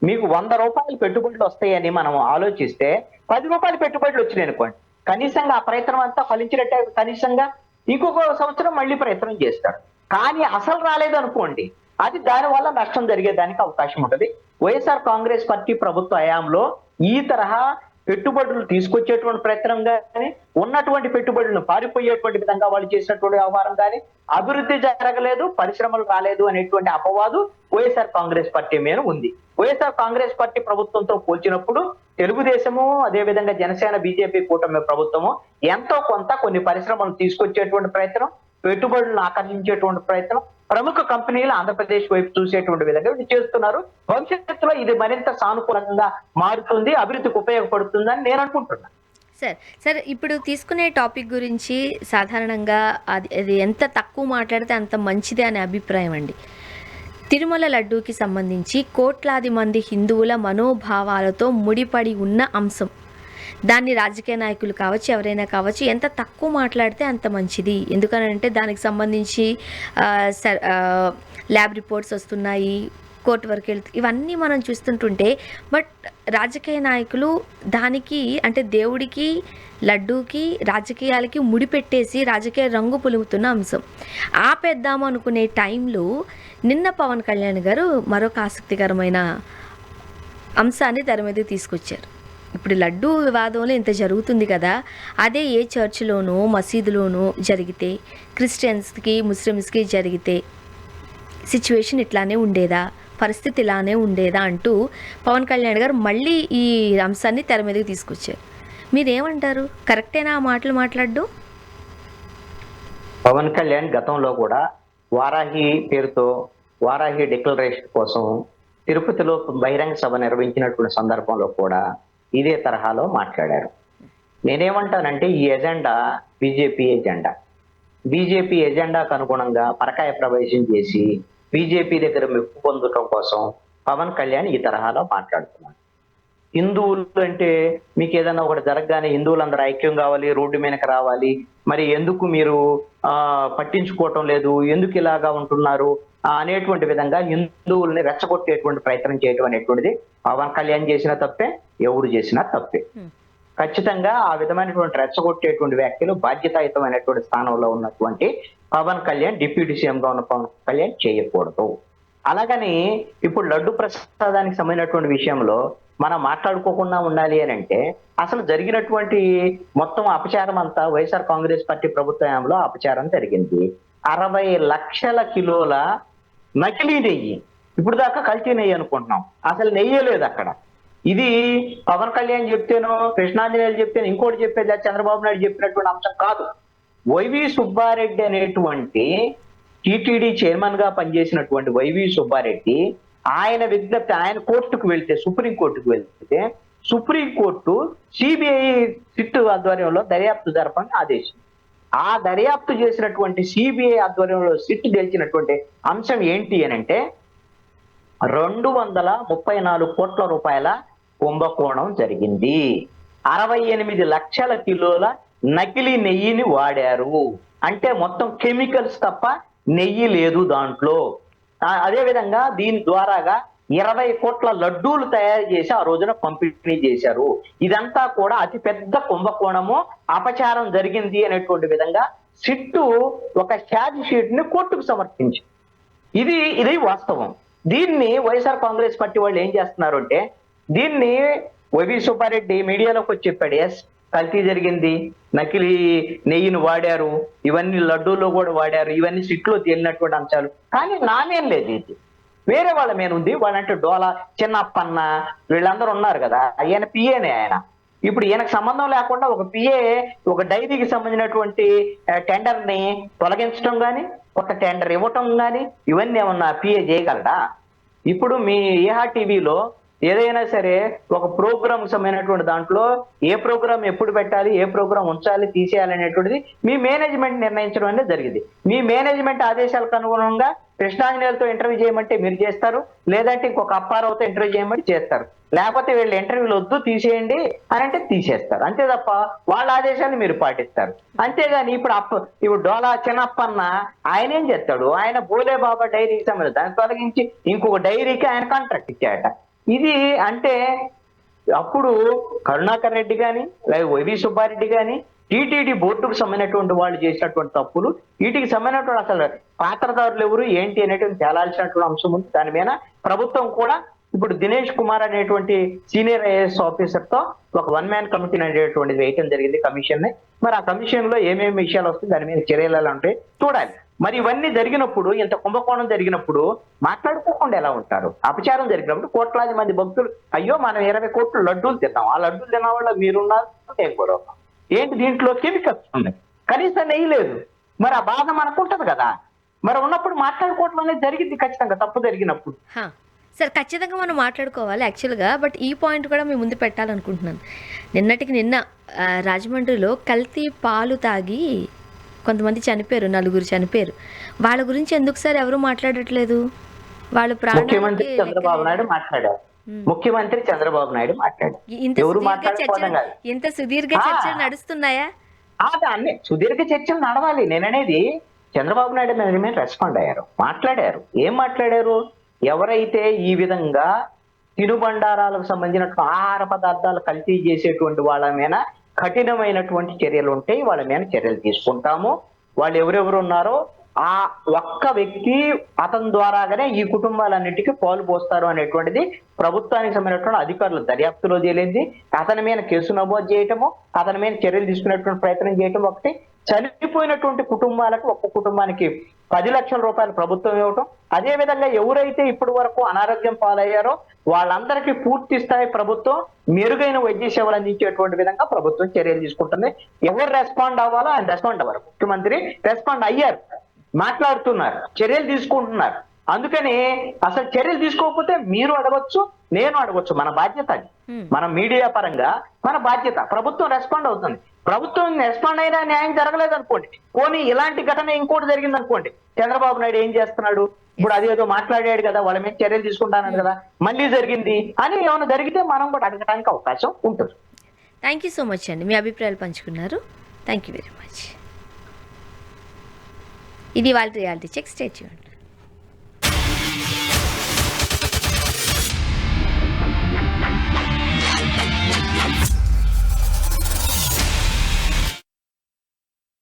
[SPEAKER 2] మీకు 100 రూపాయలు పెట్టుబడులు వస్తాయని మనం ఆలోచిస్తే 10 రూపాయలు పెట్టుబడులు వచ్చినాయి అనుకోండి, కనీసంగా ఆ ప్రయత్నం అంతా ఫలించినట్టే, కనీసంగా ఇంకొక సంవత్సరం మళ్ళీ ప్రయత్నం చేస్తాడు. కానీ అసలు రాలేదనుకోండి, అది దాని వల్ల నష్టం జరిగేదానికి అవకాశం ఉంటుంది. వైఎస్ఆర్ కాంగ్రెస్ పార్టీ ప్రభుత్వ హయాంలో ఈ తరహా పెట్టుబడులు తీసుకొచ్చేటువంటి ప్రయత్నం కానీ, ఉన్నటువంటి పెట్టుబడులను పారిపోయేటువంటి విధంగా వాళ్ళు చేసినటువంటి వ్యవహారం కానీ, అభివృద్ధి జరగలేదు, పరిశ్రమలు రాలేదు అనేటువంటి అపవాదు వైఎస్ఆర్ కాంగ్రెస్ పార్టీ మీద ఉంది. వైఎస్ఆర్ కాంగ్రెస్ పార్టీ ప్రభుత్వంతో పోల్చినప్పుడు తెలుగుదేశము, అదేవిధంగా జనసేన, బీజేపీ కూటమి ప్రభుత్వము ఎంతో కొంత కొన్ని పరిశ్రమలు తీసుకొచ్చేటువంటి ప్రయత్నం, పెట్టుబడులను ఆకర్షించేటువంటి ప్రయత్నం, ప్రముఖ కంపెనీలు ఆంధ్రప్రదేశ్ వైపు చూసేటువంటి విధంగా ఇది చేస్తున్నారు. భవిష్యత్తులో ఇది మరింత సానుకూలంగా మారుతుంది, అభివృద్ధికి ఉపయోగపడుతుందని నేను అనుకుంటున్నాను.
[SPEAKER 1] సార్ ఇప్పుడు తీసుకునే టాపిక్ గురించి సాధారణంగా అది ఎంత తక్కువ మాట్లాడితే అంత మంచిది అనే అభిప్రాయం అండి. తిరుమల లడ్డూకి సంబంధించి కోట్లాది మంది హిందువుల మనోభావాలతో ముడిపడి ఉన్న అంశం. దాన్ని రాజకీయ నాయకులు కావచ్చు, ఎవరైనా కావచ్చు, ఎంత తక్కువ మాట్లాడితే అంత మంచిది. ఎందుకనంటే దానికి సంబంధించి ల్యాబ్ రిపోర్ట్స్ వస్తున్నాయి, కోర్టు వరకు వెళ్తూ ఇవన్నీ మనం చూస్తుంటుంటే, బట్ రాజకీయ నాయకులు దానికి అంటే దేవుడికి, లడ్డూకి, రాజకీయాలకి ముడిపెట్టేసి రాజకీయ రంగు పులుముతున్న అంశం. ఆపేద్దాము అనుకునే టైంలో నిన్న పవన్ కళ్యాణ్ గారు మరొక ఆసక్తికరమైన అంశాన్ని తెర మీదకి తీసుకొచ్చారు. ఇప్పుడు లడ్డూ వివాదంలో ఇంత జరుగుతుంది కదా, అదే ఏ చర్చిలోనో మసీదులోనో జరిగితే, క్రిస్టియన్స్కి ముస్లిమ్స్కి జరిగితే సిచ్యువేషన్ ఇట్లానే ఉండేదా, పరిస్థితి ఇలానే ఉండేదా అంటూ పవన్ కళ్యాణ్ గారు మళ్ళీ ఈ అంశాన్ని తెర మీదకి తీసుకొచ్చారు. మీరేమంటారు? కరెక్టేనా ఆ మాటలు మాట్లాడ్డు?
[SPEAKER 2] పవన్ కళ్యాణ్ గతంలో కూడా వారాహి పేరుతో వారాహి డిక్లరేషన్ కోసం తిరుపతిలో బహిరంగ సభ నిర్వహించినటువంటి సందర్భంలో కూడా ఇదే తరహాలో మాట్లాడారు. నేనేమంటానంటే, ఈ ఎజెండా బీజేపీ ఎజెండాకు అనుగుణంగా పరకాయ ప్రవేశం చేసి బీజేపీ దగ్గర మెప్పు పొందడం కోసం పవన్ కళ్యాణ్ ఈ తరహాలో మాట్లాడుతున్నారు. హిందువులు అంటే మీకు ఏదైనా ఒకటి జరగగానే హిందువులందరూ ఐక్యం కావాలి, రోడ్డు మీదకి రావాలి, మరి ఎందుకు మీరు పట్టించుకోవటం లేదు, ఎందుకు ఇలాగా ఉంటున్నారు అనేటువంటి విధంగా హిందువుల్ని రెచ్చగొట్టేటువంటి ప్రయత్నం చేయడం అనేటువంటిది పవన్ కళ్యాణ్ చేసిన తప్పే, ఎవరు చేసినా తప్పే. ఖచ్చితంగా ఆ విధమైనటువంటి రెచ్చగొట్టేటువంటి వ్యాఖ్యలు బాధ్యతాయుతమైనటువంటి స్థానంలో ఉన్నటువంటి పవన్ కళ్యాణ్, డిప్యూటీ సీఎం గా ఉన్న పవన్ కళ్యాణ్ చేయకూడదు. అలాగని ఇప్పుడు లడ్డు ప్రసాదానికి సంబంధించినటువంటి విషయంలో మనం మాట్లాడుకోకుండా ఉండాలి అని అంటే, అసలు జరిగినటువంటి మొత్తం అపచారం అంతా వైఎస్ఆర్ కాంగ్రెస్ పార్టీ ప్రభుత్వంలో అపచారం జరిగింది. 60 లక్షల కిలోల నకిలీ నెయ్యి, ఇప్పుడు దాకా కల్తీ నెయ్యి అనుకుంటున్నాం, అసలు నెయ్యే లేదు అక్కడ. ఇది పవన్ కళ్యాణ్ చెప్తేనో, కృష్ణాంజనేయులు చెప్తేనో, ఇంకోటి చెప్పేది చంద్రబాబు నాయుడు చెప్పినటువంటి అంశం కాదు. వైవి సుబ్బారెడ్డి అనేటువంటి టిటిడి చైర్మన్ గా పనిచేసినటువంటి వైవి సుబ్బారెడ్డి, ఆయన విజ్ఞప్తి, ఆయన కోర్టుకు వెళ్తే, సుప్రీంకోర్టుకు వెళ్తే, సుప్రీంకోర్టు సిబిఐ సిట్ ఆధ్వర్యంలో దర్యాప్తు జరపని ఆదేశం. ఆ దర్యాప్తు చేసినటువంటి సిబిఐ ఆధ్వర్యంలో సిట్ గెలిచినటువంటి అంశం ఏంటి అని అంటే 234 కోట్ల రూపాయల కుంభకోణం జరిగింది. 68 లక్షల కిలోల నకిలీ నెయ్యిని వాడారు. అంటే మొత్తం కెమికల్స్ తప్ప నెయ్యి లేదు దాంట్లో. అదే విధంగా దీని ద్వారాగా 20 కోట్ల లడ్డూలు తయారు చేసి ఆ రోజున పంపిణీ చేశారు. ఇదంతా కూడా అతి పెద్ద కుంభకోణము, అపచారం జరిగింది అనేటువంటి విధంగా సిట్టు ఒక ఛార్జ్ షీట్ ని కోర్టుకు సమర్పించింది. ఇది వాస్తవం. దీన్ని వైఎస్ఆర్ కాంగ్రెస్ పార్టీ వాళ్ళు ఏం చేస్తున్నారు అంటే, దీన్ని వైవి సుబ్బారెడ్డి మీడియాలోకి వచ్చి చెప్పాడు, ఎస్ కల్తీ జరిగింది, నకిలీ నెయ్యిని వాడారు, ఇవన్నీ లడ్డూలో కూడా వాడారు, ఇవన్నీ సిట్లో తేలినటువంటి అంశాలు. కానీ నానేం లేదు, ఇది వేరే వాళ్ళ మీద ఉంది. వాళ్ళంటే డోలా చిన్నప్పన్న వీళ్ళందరూ ఉన్నారు కదా, ఆయన పిఏనే ఆయన. ఇప్పుడు ఈయనకు సంబంధం లేకుండా ఒక పిఏ ఒక డైరీకి సంబంధించినటువంటి టెండర్ ని తొలగించడం కానీ, కొత్త టెండర్ ఇవ్వటం కానీ, ఇవన్నీ ఏమన్నా పిఏ చేయగలడా? ఇప్పుడు మీ ఏహా టీవీలో ఏదైనా సరే ఒక ప్రోగ్రామ్ సంబంధించినటువంటి దాంట్లో ఏ ప్రోగ్రామ్ ఎప్పుడు పెట్టాలి, ఏ ప్రోగ్రామ్ ఉంచాలి, తీసేయాలి అనేటువంటిది మీ మేనేజ్మెంట్ నిర్ణయించడం అనేది జరిగింది. మీ మేనేజ్మెంట్ ఆదేశాలకు అనుగుణంగా కృష్ణాంజనేయులతో ఇంటర్వ్యూ చేయమంటే మీరు చేస్తారు, లేదంటే ఇంకొక అప్పారావుతో ఇంటర్వ్యూ చేయమంటే చేస్తారు. లేకపోతే వీళ్ళు ఇంటర్వ్యూలు వద్దు తీసేయండి అని అంటే తీసేస్తారు. అంతే తప్ప వాళ్ళ ఆదేశాన్ని మీరు పాటిస్తారు. అంతేగాని ఇప్పుడు డోలా చిన్నప్పన్న ఆయన ఏం చేస్తాడు, ఆయన బోలే బాబా డైరీకి సంబంధించి దాన్ని తొలగించి ఇంకొక డైరీకి ఆయన కాంట్రాక్ట్ ఇచ్చాడట. ఇది అంటే అప్పుడు కరుణాకర్ రెడ్డి కానీ లేదా వైవి సుబ్బారెడ్డి కానీ టీటీడీ బోర్డుకు సంబంధించినటువంటి వాళ్ళు చేసినటువంటి తప్పులు, వీటికి సంబంధించినటువంటి అసలు పాత్రదారులు ఎవరు ఏంటి అనేటువంటి తేలాల్సినటువంటి అంశం ఉంది. దాని మీద ప్రభుత్వం కూడా ఇప్పుడు దినేష్ కుమార్ అనేటువంటి సీనియర్ ఐఏఎస్ ఆఫీసర్ తో ఒక 1 మ్యాన్ కమిటీ అనేటువంటిది వేయటం జరిగింది కమిషన్ ని. మరి ఆ కమిషన్ లో ఏమేమి విషయాలు వస్తాయి, దాని మీద చర్యలు ఎలా ఉంటాయి చూడాలి. మరి ఇవన్నీ జరిగినప్పుడు, ఇంత కుంభకోణం జరిగినప్పుడు మాట్లాడుకోకుండా ఎలా ఉంటారు? అపచారం జరిగినప్పుడు కోట్లాది మంది భక్తులు అయ్యో మనం 20 కోట్లు లడ్డూలు తిన్నాం, ఆ లడ్డూలు తిన్న వాళ్ళ మీరున్నారు, నేను కూడా ఏంటి దీంట్లో కెమికల్స్ ఉన్నాయి, కనీసం నెయ్యి లేదు. మరి ఆ బాధ మనకు ఉంటది కదా. మరి ఉన్నప్పుడు మాట్లాడుకోవటం అనేది జరిగింది ఖచ్చితంగా, తప్పు జరిగినప్పుడు.
[SPEAKER 1] సార్ ఖచ్చితంగా మనం మాట్లాడుకోవాలి యాక్చువల్గా. బట్ ఈ పాయింట్ కూడా మీ ముందు పెట్టాలనుకుంటున్నాను. నిన్నటికి నిన్న రాజమండ్రిలో కల్తీ పాలు తాగి కొంతమంది చనిపోయారు, 4 చనిపోయారు. వాళ్ళ గురించి ఎందుకు సార్ ఎవరు మాట్లాడట్లేదు? వాళ్ళ
[SPEAKER 2] ముఖ్యమంత్రి చంద్రబాబు నాయుడు మాట్లాడారు. ముఖ్యమంత్రి చంద్రబాబు నాయుడు మాట్లాడారు.
[SPEAKER 1] ఇంత సుదీర్ఘ చర్చలు నడుస్తున్నాయా?
[SPEAKER 2] అన్ని సుదీర్ఘ చర్చలు నడవాలి. నేననేది చంద్రబాబు నాయుడు మీద రెస్పాండ్ అయ్యారు, మాట్లాడారు. ఏం మాట్లాడారు? ఎవరైతే ఈ విధంగా తినుబండారాలకు సంబంధించిన ఆహార పదార్థాలు కల్తీ చేసేటువంటి వాళ్ళ మీద కఠినమైనటువంటి చర్యలు ఉంటాయి, వాళ్ళ మీద చర్యలు తీసుకుంటాము. వాళ్ళు ఎవరెవరు ఉన్నారో ఆ ఒక్క వ్యక్తి అతని ద్వారాగానే ఈ కుటుంబాలన్నిటికీ పాలు పోస్తారు అనేటువంటిది ప్రభుత్వానికి సంబంధించినటువంటి అధికారులు దర్యాప్తులో తేలింది. అతని మీద కేసు నమోదు చేయటము, అతని మీద చర్యలు తీసుకునేటువంటి ప్రయత్నం చేయటం ఒకటి. చనిపోయినటువంటి కుటుంబాలకు ఒక్క కుటుంబానికి 10 లక్షల రూపాయలు ప్రభుత్వం ఇవ్వటం. అదే విధంగా ఎవరైతే ఇప్పటి వరకు అనారోగ్యం పాలయ్యారో వాళ్ళందరికీ పూర్తి స్థాయి ప్రభుత్వం మెరుగైన వైద్య సేవలు అందించేటువంటి విధంగా ప్రభుత్వం చర్యలు తీసుకుంటుంది. ఎవరు రెస్పాండ్ అవ్వాలో ఆయన రెస్పాండ్ అవ్వరు. ముఖ్యమంత్రి రెస్పాండ్ అయ్యారు, మాట్లాడుతున్నారు, చర్యలు తీసుకుంటున్నారు. అందుకని అసలు చర్యలు తీసుకోకపోతే మీరు అడగొచ్చు, నేను అడగొచ్చు. మన బాధ్యత అది. మన మీడియా పరంగా మన బాధ్యత. ప్రభుత్వం రెస్పాండ్ అవుతుంది. ప్రభుత్వం రెస్పాండ్ అయినా న్యాయం జరగలేదు అనుకోండి, పోనీ ఇలాంటి ఘటన ఇంకోటి జరిగింది అనుకోండి, చంద్రబాబు నాయుడు ఏం చేస్తున్నాడు? ఇప్పుడు అదేదో మాట్లాడాడు కదా, వాళ్ళ మీద చర్యలు తీసుకుంటానని కదా, మళ్ళీ జరిగింది అని ఏమైనా జరిగితే మనం కూడా అడగడానికి అవకాశం ఉంటుంది.
[SPEAKER 1] థ్యాంక్ యూ సో మచ్ అండి, మీ అభిప్రాయాలు పంచుకున్నారు. Thank you very much. ఇది వాళ్ళ రియాలిటీ చెక్. Stay tuned.